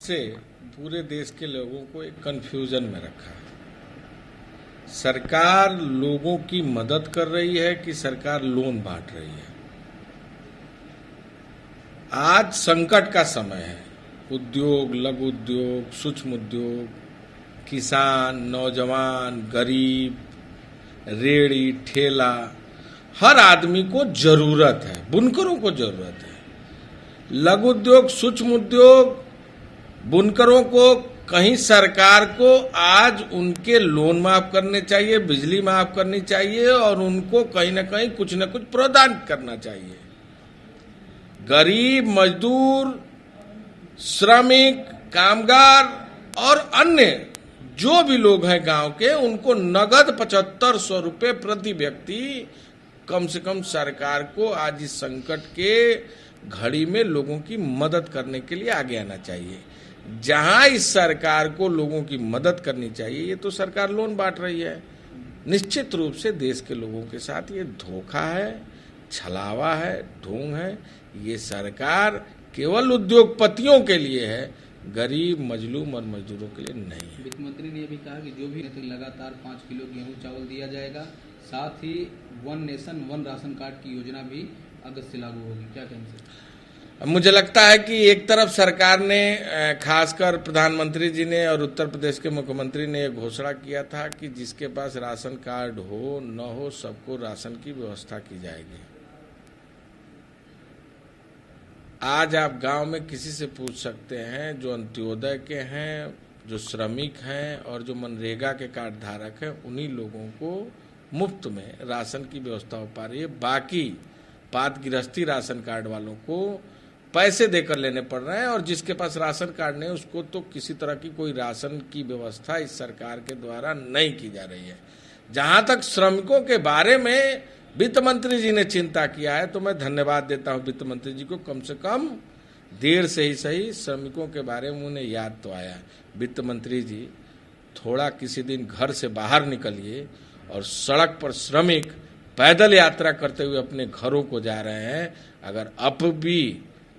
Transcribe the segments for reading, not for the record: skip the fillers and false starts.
से पूरे देश के लोगों को एक कंफ्यूजन में रखा है। सरकार लोगों की मदद कर रही है कि सरकार लोन बांट रही है। आज संकट का समय है। उद्योग, लघु उद्योग, सूक्ष्म उद्योग, किसान, नौजवान, गरीब, रेहड़ी, ठेला, हर आदमी को जरूरत है। बुनकरों को जरूरत है। लघु उद्योग, सूक्ष्म उद्योग, बुनकरों को कहीं सरकार को आज उनके लोन माफ करने चाहिए, बिजली माफ करनी चाहिए और उनको कहीं न कहीं कुछ न कुछ प्रदान करना चाहिए। गरीब, मजदूर, श्रमिक, कामगार और अन्य जो भी लोग हैं गांव के, उनको नगद 7500 रुपये प्रति व्यक्ति कम से कम सरकार को आज इस संकट के घड़ी में लोगों की मदद करने के लिए आगे आना चाहिए। जहां इस सरकार को लोगों की मदद करनी चाहिए, ये तो सरकार लोन बांट रही है। निश्चित रूप से देश के लोगों के साथ ये धोखा है, छलावा है, ढोंग है। ये सरकार केवल उद्योगपतियों के लिए है, गरीब, मजलूम और मजदूरों के लिए नहीं है। वित्त मंत्री ने भी कहा कि जो भी लगातार 5 किलो गेहूं चावल दिया जाएगा, साथ ही one nation one ration card की योजना भी अगस्त से लागू होगी। क्या कहेंगे? मुझे लगता है कि एक तरफ सरकार ने, खासकर प्रधानमंत्री जी ने और उत्तर प्रदेश के मुख्यमंत्री ने एक घोषणा किया था कि जिसके पास राशन कार्ड हो न हो, सबको राशन की व्यवस्था की जाएगी। आज आप गांव में किसी से पूछ सकते हैं, जो अंत्योदय के हैं, जो श्रमिक हैं और जो मनरेगा के कार्ड धारक हैं, उन्हीं लोगों को मुफ्त में राशन की व्यवस्था हो पा रही है। बाकी पात गृहस्थी राशन कार्ड वालों को पैसे देकर लेने पड़ रहे हैं और जिसके पास राशन कार्ड नहीं, उसको तो किसी तरह की कोई राशन की व्यवस्था इस सरकार के द्वारा नहीं की जा रही है। जहां तक श्रमिकों के बारे में वित्त मंत्री जी ने चिंता किया है, तो मैं धन्यवाद देता हूं वित्त मंत्री जी को। कम से कम देर से ही सही श्रमिकों के बारे में उन्हें याद तो आया। वित्त मंत्री जी, थोड़ा किसी दिन घर से बाहर निकलिए और सड़क पर श्रमिक पैदल यात्रा करते हुए अपने घरों को जा रहे हैं। अगर अब भी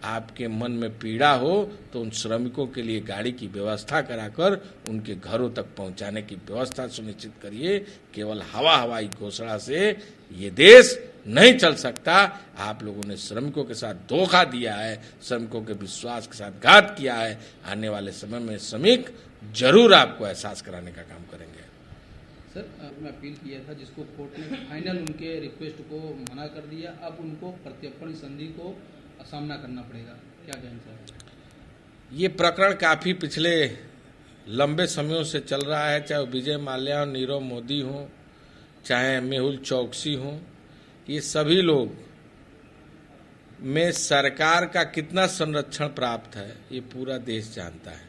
आपके मन में पीड़ा हो तो उन श्रमिकों के लिए गाड़ी की व्यवस्था कराकर उनके घरों तक पहुंचाने की व्यवस्था सुनिश्चित करिए। केवल हवाई घोषणा से ये देश नहीं चल सकता। आप लोगों ने श्रमिकों के साथ धोखा दिया है, श्रमिकों के विश्वास के साथ घात किया है। आने वाले समय में श्रमिक जरूर आपको एहसास कराने का काम करेंगे। सर, मैं अपील किया था जिसको कोर्ट ने फाइनल उनके रिक्वेस्ट को मना कर दिया, अब उनको प्रत्यर्पण संधि को सामना करना पड़ेगा। क्या कहेंगे सर? ये प्रकरण काफी पिछले लंबे समयों से चल रहा है, चाहे विजय माल्या और नीरव मोदी हो, चाहे मेहुल चौकसी हो। ये सभी लोग में सरकार का कितना संरक्षण प्राप्त है, ये पूरा देश जानता है।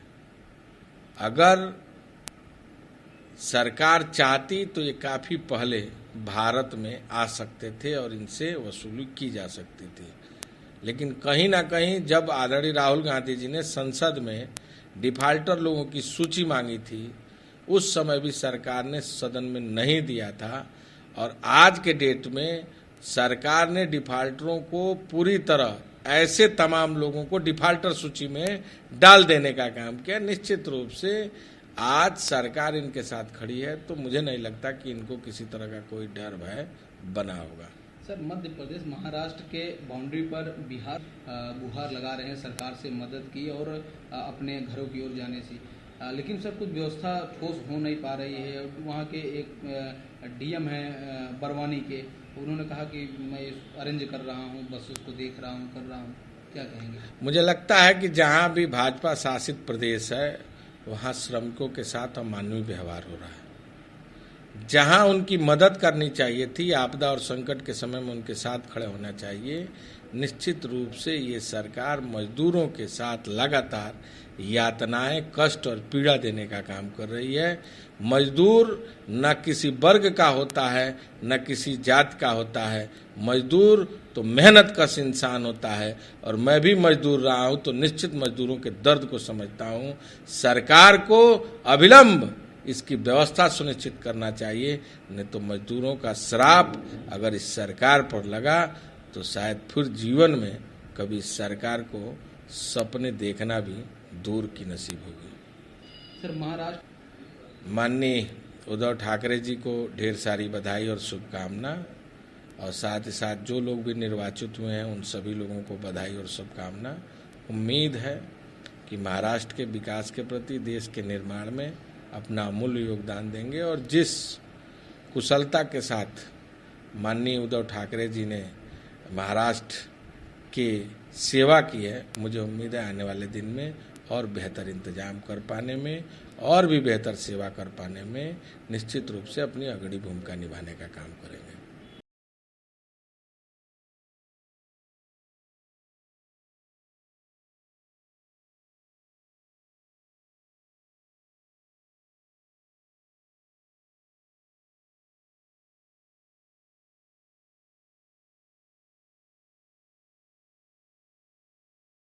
अगर सरकार चाहती तो ये काफी पहले भारत में आ सकते थे और इनसे वसूली की जा सकती थी। लेकिन कहीं ना कहीं जब आदरणीय राहुल गांधी जी ने संसद में डिफाल्टर लोगों की सूची मांगी थी, उस समय भी सरकार ने सदन में नहीं दिया था। और आज के डेट में सरकार ने डिफाल्टरों को पूरी तरह ऐसे तमाम लोगों को डिफाल्टर सूची में डाल देने का काम किया। निश्चित रूप से आज सरकार इनके साथ खड़ी है, तो मुझे नहीं लगता कि इनको किसी तरह का कोई डर भय बना होगा। सर, मध्य प्रदेश महाराष्ट्र के बाउंड्री पर बिहार गुहार लगा रहे हैं सरकार से मदद की और अपने घरों की ओर जाने से, लेकिन सर कुछ व्यवस्था ठोस हो नहीं पा रही है। वहाँ के एक डीएम है बरवानी के, उन्होंने कहा कि मैं अरेंज कर रहा हूँ, बस उसको देख रहा हूँ, कर रहा हूँ। क्या कहेंगे? मुझे लगता है कि जहाँ भी भाजपा शासित प्रदेश है, वहाँ श्रमिकों के साथ अमानवीय व्यवहार हो रहा है। जहां उनकी मदद करनी चाहिए थी, आपदा और संकट के समय में उनके साथ खड़े होना चाहिए, निश्चित रूप से ये सरकार मजदूरों के साथ लगातार यातनाएं, कष्ट और पीड़ा देने का काम कर रही है। मजदूर न किसी वर्ग का होता है, न किसी जात का होता है। मजदूर तो मेहनत कश इंसान होता है और मैं भी मजदूर रहा हूं, तो निश्चित मजदूरों के दर्द को समझता हूं। सरकार को अविलंब इसकी व्यवस्था सुनिश्चित करना चाहिए, नहीं तो मजदूरों का श्राप अगर इस सरकार पर लगा तो शायद फिर जीवन में कभी इस सरकार को सपने देखना भी दूर की नसीब होगी। सर, महाराष्ट्र माननीय उद्धव ठाकरे जी को ढेर सारी बधाई और शुभकामना, और साथ ही साथ जो लोग भी निर्वाचित हुए हैं उन सभी लोगों को बधाई और शुभकामना। उम्मीद है कि महाराष्ट्र के विकास के प्रति, देश के निर्माण में अपना अमूल्य योगदान देंगे, और जिस कुशलता के साथ माननीय उद्धव ठाकरे जी ने महाराष्ट्र की सेवा की है, मुझे उम्मीद है आने वाले दिन में और बेहतर इंतजाम कर पाने में और भी बेहतर सेवा कर पाने में निश्चित रूप से अपनी अग्रणी भूमिका निभाने का काम करेंगे।